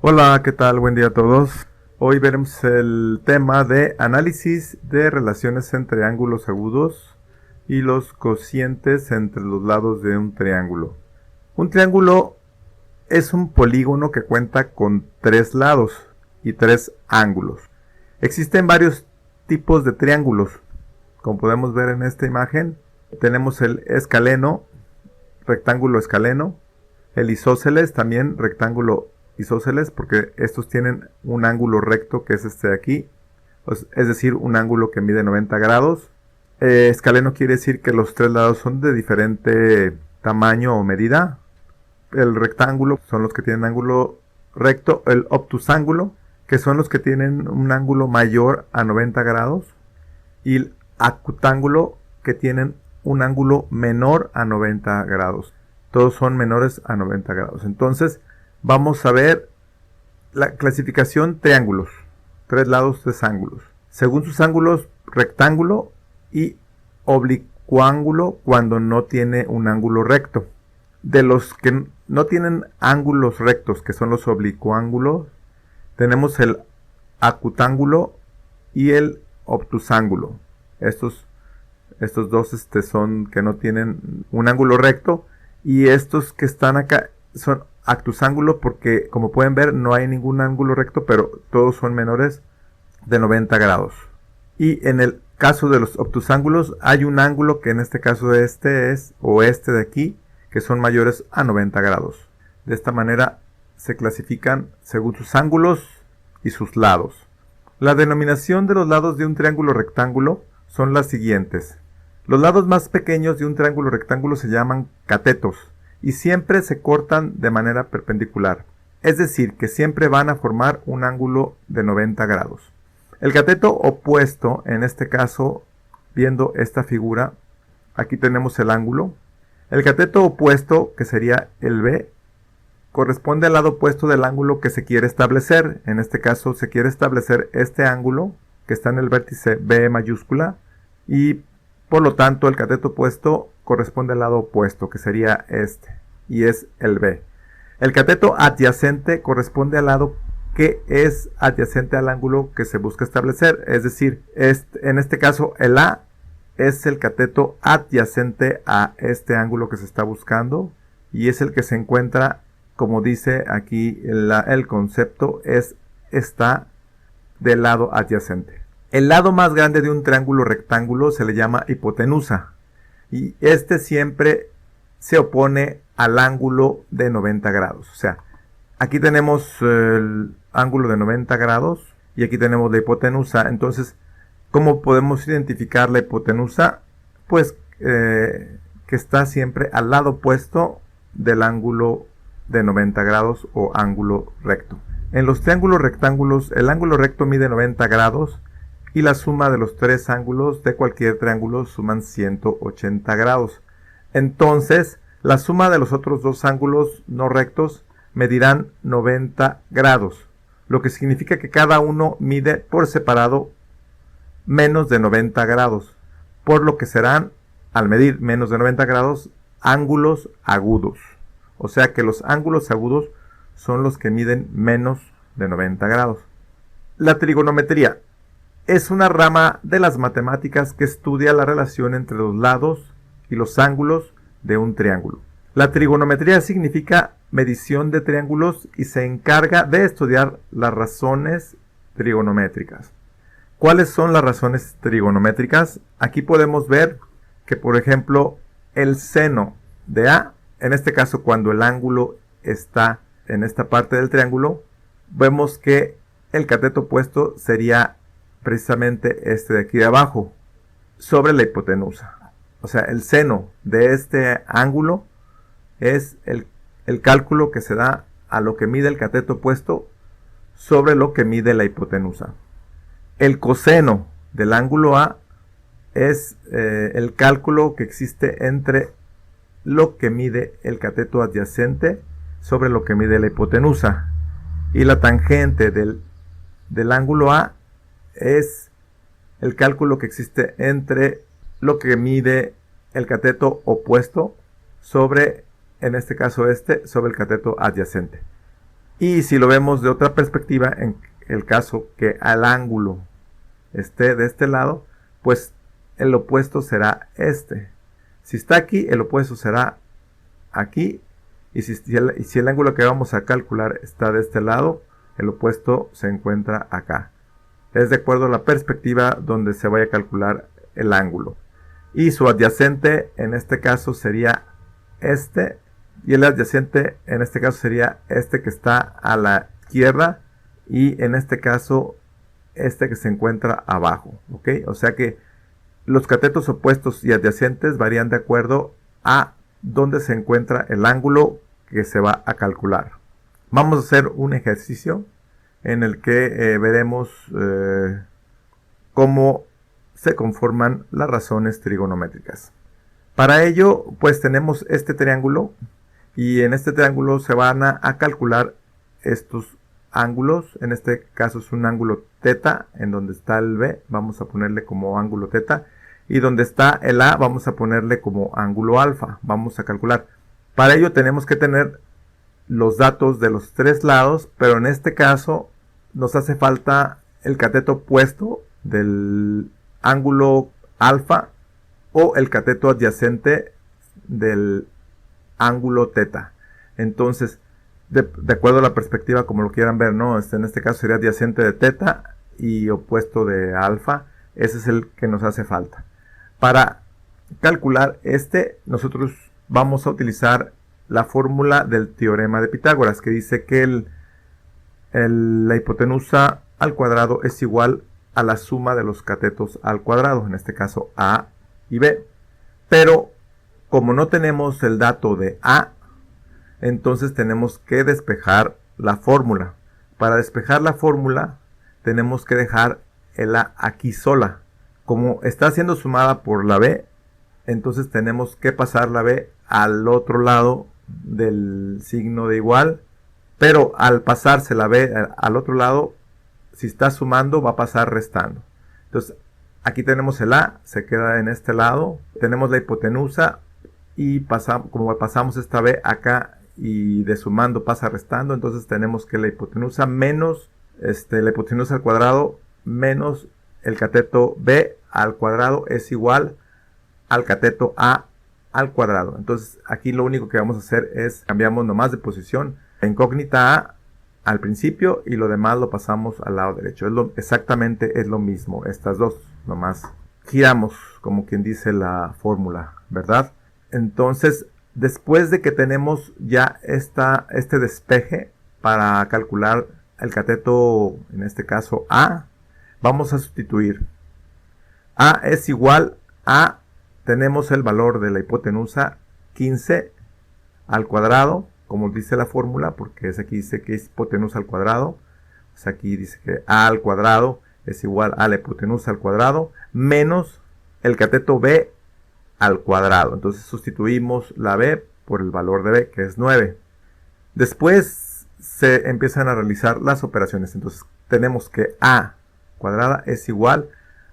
Hola, ¿qué tal? Buen día a todos. Hoy veremos el tema de análisis de relaciones entre ángulos agudos y los cocientes entre los lados de un triángulo. Un triángulo es un polígono que cuenta con tres lados y tres ángulos. Existen varios tipos de triángulos. Como podemos ver en esta imagen, tenemos el escaleno, rectángulo escaleno, el isósceles, también rectángulo isósceles, porque estos tienen un ángulo recto que es este de aquí, es decir, un ángulo que mide 90 grados. Escaleno quiere decir que los tres lados son de diferente tamaño o medida. El rectángulo son los que tienen ángulo recto, el obtusángulo, que son los que tienen un ángulo mayor a 90 grados, y el acutángulo, que tienen un ángulo menor a 90 grados. Todos son menores a 90 grados. Entonces, vamos a ver la clasificación triángulos. Tres lados, tres ángulos. Según sus ángulos, rectángulo y oblicuángulo cuando no tiene un ángulo recto. De los que no tienen ángulos rectos, que son los oblicuángulos, tenemos el acutángulo y el obtusángulo. Estos dos son que no tienen un ángulo recto, y estos que están acá son actusángulo porque, como pueden ver, no hay ningún ángulo recto, pero todos son menores de 90 grados. Y en el caso de los obtusángulos hay un ángulo que en este caso este es, o este de aquí, que son mayores a 90 grados. De esta manera se clasifican según sus ángulos y sus lados. La denominación de los lados de un triángulo rectángulo son las siguientes. Los lados más pequeños de un triángulo rectángulo se llaman catetos y siempre se cortan de manera perpendicular, es decir, que siempre van a formar un ángulo de 90 grados. El cateto opuesto, en este caso, viendo esta figura, aquí tenemos el ángulo. El cateto opuesto, que sería el B, corresponde al lado opuesto del ángulo que se quiere establecer. En este caso se quiere establecer este ángulo que está en el vértice B mayúscula, y por lo tanto el cateto opuesto corresponde al lado opuesto, que sería este, y es el B. El cateto adyacente corresponde al lado que es adyacente al ángulo que se busca establecer, es decir, en este caso el A es el cateto adyacente a este ángulo que se está buscando, y es el que se encuentra, como dice aquí el concepto, está del lado adyacente. El lado más grande de un triángulo rectángulo se le llama hipotenusa, y este siempre se opone al ángulo de 90 grados. O sea, aquí tenemos el ángulo de 90 grados y aquí tenemos la hipotenusa. Entonces, ¿cómo podemos identificar la hipotenusa? Pues que está siempre al lado opuesto del ángulo de 90 grados o ángulo recto. En los triángulos rectángulos, el ángulo recto mide 90 grados y la suma de los tres ángulos de cualquier triángulo suman 180 grados. Entonces, la suma de los otros dos ángulos no rectos medirán 90 grados, lo que significa que cada uno mide por separado menos de 90 grados, por lo que serán, al medir menos de 90 grados, ángulos agudos. O sea que los ángulos agudos son los que miden menos de 90 grados. La trigonometría es una rama de las matemáticas que estudia la relación entre los lados y los ángulos de un triángulo. La trigonometría significa medición de triángulos y se encarga de estudiar las razones trigonométricas. ¿Cuáles son las razones trigonométricas? Aquí podemos ver que, por ejemplo, el seno de A, en este caso cuando el ángulo está en esta parte del triángulo, vemos que el cateto opuesto sería precisamente este de aquí de abajo, sobre la hipotenusa. O sea, el seno de este ángulo es el cálculo que se da a lo que mide el cateto opuesto sobre lo que mide la hipotenusa. El coseno del ángulo A es el cálculo que existe entre lo que mide el cateto adyacente sobre lo que mide la hipotenusa. Y la tangente del ángulo A es el cálculo que existe entre lo que mide el cateto opuesto sobre, en este caso sobre el cateto adyacente. Y si lo vemos de otra perspectiva, en el caso que al ángulo esté de este lado, pues el opuesto será este. Si está aquí, el opuesto será aquí. Y si el ángulo que vamos a calcular está de este lado, el opuesto se encuentra acá. Es de acuerdo a la perspectiva donde se vaya a calcular el ángulo. Y su adyacente en este caso sería este. Y el adyacente en este caso sería este que está a la izquierda. Y en este caso este que se encuentra abajo. ¿Ok? O sea que los catetos opuestos y adyacentes varían de acuerdo a dónde se encuentra el ángulo que se va a calcular. Vamos a hacer un ejercicio en el que veremos cómo se conforman las razones trigonométricas. Para ello, pues tenemos este triángulo y en este triángulo se van a calcular estos ángulos. En este caso es un ángulo teta, en donde está el B, vamos a ponerle como ángulo teta. Y donde está el A, vamos a ponerle como ángulo alfa. Vamos a calcular. Para ello tenemos que tener los datos de los tres lados, pero en este caso nos hace falta el cateto opuesto del ángulo alfa o el cateto adyacente del ángulo teta. Entonces, de acuerdo a la perspectiva como lo quieran ver, ¿no? En este caso sería adyacente de teta y opuesto de alfa. Ese es el que nos hace falta. Para calcular nosotros vamos a utilizar la fórmula del teorema de Pitágoras, que dice que la hipotenusa al cuadrado es igual a la suma de los catetos al cuadrado, en este caso A y B. Pero como no tenemos el dato de A, entonces tenemos que despejar la fórmula. Para despejar la fórmula tenemos que dejar el A aquí sola. Como está siendo sumada por la B, entonces tenemos que pasar la B al otro lado del signo de igual. Pero al pasarse la B al otro lado, si está sumando, va a pasar restando. Entonces, aquí tenemos el A, se queda en este lado. Tenemos la hipotenusa y como pasamos esta B acá y de sumando pasa restando, entonces tenemos que la hipotenusa menos la hipotenusa al cuadrado menos el cateto B al cuadrado es igual al cateto A al cuadrado. Entonces aquí lo único que vamos a hacer es cambiamos nomás de posición la incógnita A al principio y lo demás lo pasamos al lado derecho. Exactamente es lo mismo, estas dos, nomás giramos como quien dice la fórmula, ¿verdad? Entonces después de que tenemos ya este despeje para calcular el cateto, en este caso A, vamos a sustituir. A es igual a, tenemos el valor de la hipotenusa 15 al cuadrado, como dice la fórmula, porque aquí dice que es hipotenusa al cuadrado. Pues aquí dice que A al cuadrado es igual a la hipotenusa al cuadrado menos el cateto B al cuadrado. Entonces sustituimos la B por el valor de B, que es 9. Después se empiezan a realizar las operaciones. Entonces tenemos que A cuadrada es igual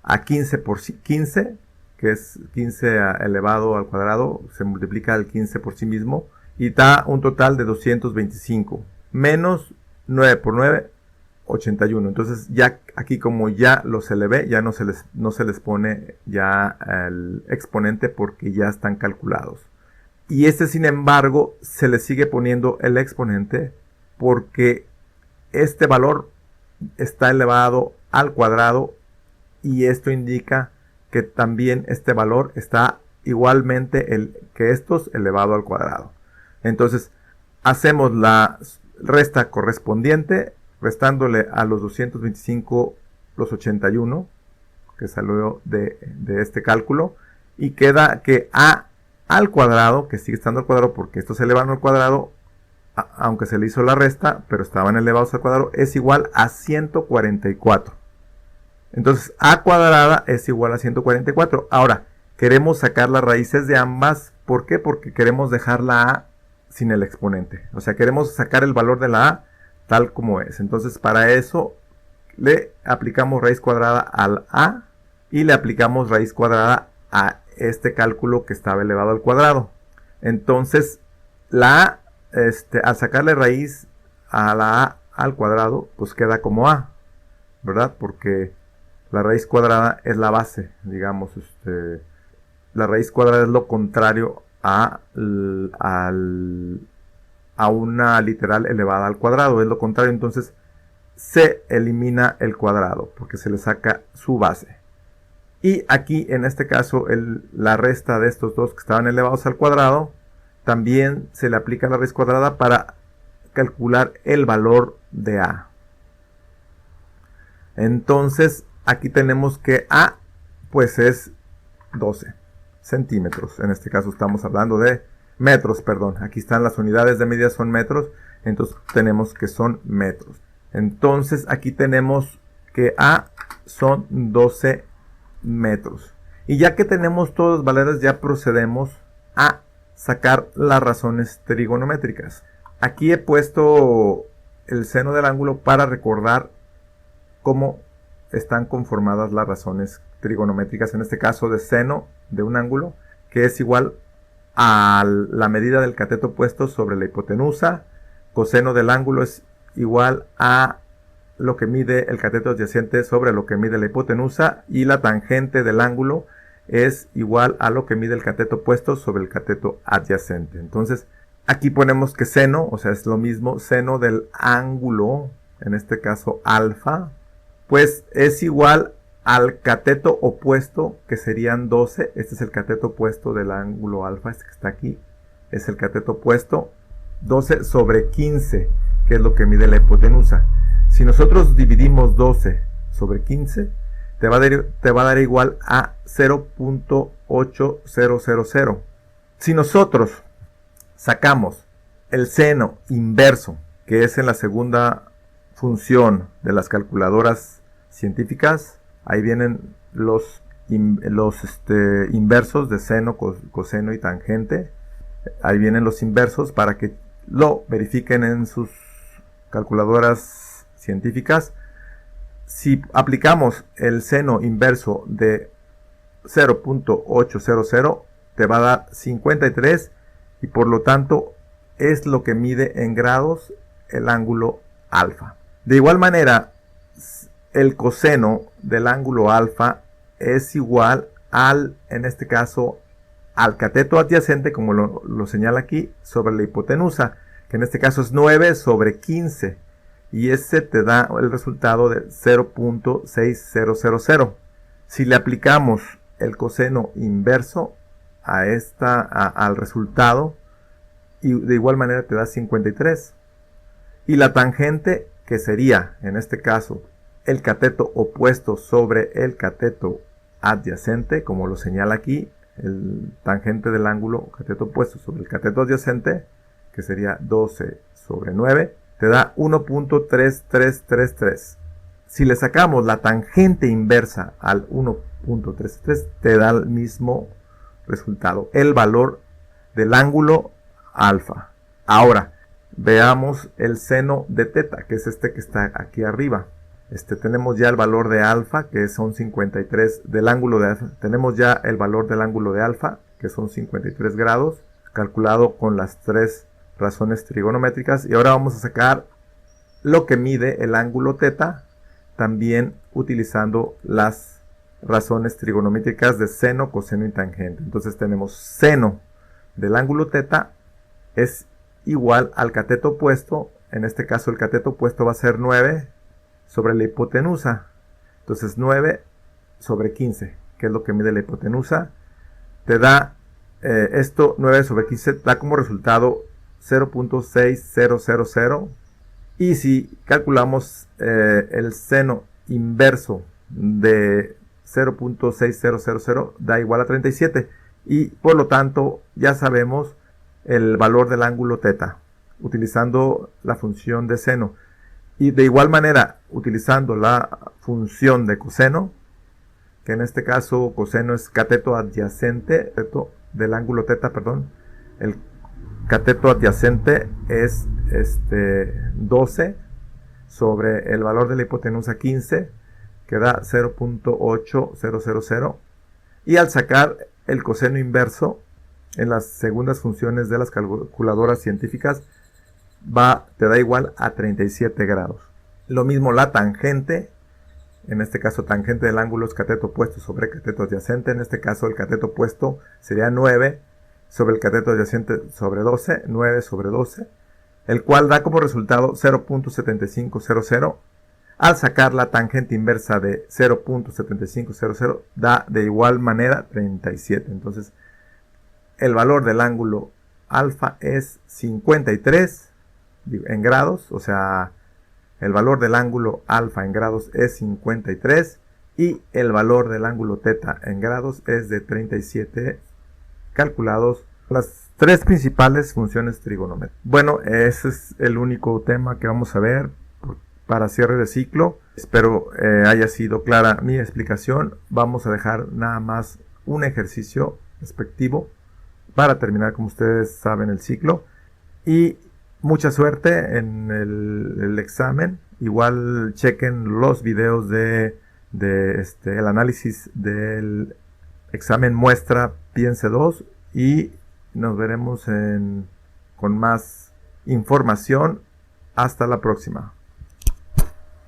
a 15 por 15, que es 15 elevado al cuadrado, se multiplica el 15 por sí mismo, y da un total de 225, menos 9 por 9, 81. Entonces ya aquí como ya los elevé, ya no se les pone ya el exponente porque ya están calculados. Y sin embargo, se le sigue poniendo el exponente porque este valor está elevado al cuadrado y esto indica que también este valor está igualmente que estos elevado al cuadrado. Entonces hacemos la resta correspondiente, restándole a los 225 los 81 que salió de este cálculo, y queda que A al cuadrado, que sigue estando al cuadrado porque estos se elevan al cuadrado, aunque se le hizo la resta, pero estaban elevados al cuadrado, es igual a 144. Entonces A cuadrada es igual a 144. Ahora, queremos sacar las raíces de ambas. ¿Por qué? Porque queremos dejar la A sin el exponente. O sea, queremos sacar el valor de la A tal como es. Entonces, para eso le aplicamos raíz cuadrada al A y le aplicamos raíz cuadrada a este cálculo que estaba elevado al cuadrado. Entonces, la A, al sacarle raíz a la a al cuadrado, pues queda como a, ¿verdad? Porque la raíz cuadrada es la base, digamos, la raíz cuadrada es lo contrario a una literal elevada al cuadrado, es lo contrario, entonces se elimina el cuadrado porque se le saca su base. Y aquí en este caso la resta de estos dos que estaban elevados al cuadrado, también se le aplica la raíz cuadrada para calcular el valor de a. Entonces aquí tenemos que a pues es 12 centímetros. En este caso estamos hablando de metros, perdón. Aquí están las unidades de medida, son metros. Entonces tenemos que son metros. Entonces aquí tenemos que a son 12 metros. Y ya que tenemos todos los valores, ya procedemos a sacar las razones trigonométricas. Aquí he puesto el seno del ángulo para recordar cómo están conformadas las razones trigonométricas, en este caso de seno de un ángulo, que es igual a la medida del cateto opuesto sobre la hipotenusa. Coseno del ángulo es igual a lo que mide el cateto adyacente sobre lo que mide la hipotenusa, y la tangente del ángulo es igual a lo que mide el cateto opuesto sobre el cateto adyacente. Entonces aquí ponemos que seno, o sea, es lo mismo, seno del ángulo, en este caso alfa, pues es igual al cateto opuesto, que serían 12. Este es el cateto opuesto del ángulo alfa, este que está aquí, es el cateto opuesto, 12 sobre 15, que es lo que mide la hipotenusa. Si nosotros dividimos 12 sobre 15, te va a dar igual a 0.8000. Si nosotros sacamos el seno inverso, que es en la segunda función de las calculadoras científicas, ahí vienen los inversos de seno, coseno y tangente. Ahí vienen los inversos para que lo verifiquen en sus calculadoras científicas. Si aplicamos el seno inverso de 0.800, te va a dar 53, y por lo tanto es lo que mide en grados el ángulo alfa. De igual manera, el coseno del ángulo alfa es igual en este caso, al cateto adyacente, como lo señala aquí, sobre la hipotenusa, que en este caso es 9 sobre 15, y ese te da el resultado de 0.6000. Si le aplicamos el coseno inverso al resultado, y de igual manera te da 53. Y la tangente, que sería en este caso el cateto opuesto sobre el cateto adyacente, como lo señala aquí, el tangente del ángulo cateto opuesto sobre el cateto adyacente, que sería 12 sobre 9, te da 1.3333. Si le sacamos la tangente inversa al 1.33, te da el mismo resultado, el valor del ángulo alfa. Ahora, veamos el seno de teta, que es este que está aquí arriba. Tenemos ya el valor de alfa, que son 53 del ángulo de alfa. Tenemos ya el valor del ángulo de alfa, que son 53 grados, calculado con las tres razones trigonométricas. Y ahora vamos a sacar lo que mide el ángulo teta, también utilizando las razones trigonométricas de seno, coseno y tangente. Entonces tenemos seno del ángulo teta es igual al cateto opuesto. En este caso el cateto opuesto va a ser 9 sobre la hipotenusa. Entonces 9 sobre 15, que es lo que mide la hipotenusa, te da esto, 9 sobre 15, da como resultado 0.6000. Y si calculamos el seno inverso de 0.6000, da igual a 37. Y por lo tanto ya sabemos el valor del ángulo teta utilizando la función de seno. Y de igual manera, utilizando la función de coseno, que en este caso coseno es cateto adyacente del ángulo teta, perdón. El cateto adyacente es 12 sobre el valor de la hipotenusa 15, que da 0.8000. Y al sacar el coseno inverso en las segundas funciones de las calculadoras científicas, te da igual a 37 grados. Lo mismo la tangente, en este caso tangente del ángulo es cateto opuesto sobre cateto adyacente, en este caso el cateto opuesto sería 9 sobre el cateto adyacente sobre 12, 9 sobre 12, el cual da como resultado 0.7500. Al sacar la tangente inversa de 0.7500 da de igual manera 37. Entonces el valor del ángulo alfa es 53 en grados, o sea, el valor del ángulo alfa en grados es 53 y el valor del ángulo teta en grados es de 37, calculados las tres principales funciones trigonométricas. Bueno, ese es el único tema que vamos a ver para cierre de ciclo. Espero haya sido clara mi explicación. Vamos a dejar nada más un ejercicio respectivo para terminar, como ustedes saben, el ciclo. Y mucha suerte en el examen. Igual chequen los videos de el análisis del examen muestra Piense 2 y nos veremos con más información. Hasta la próxima.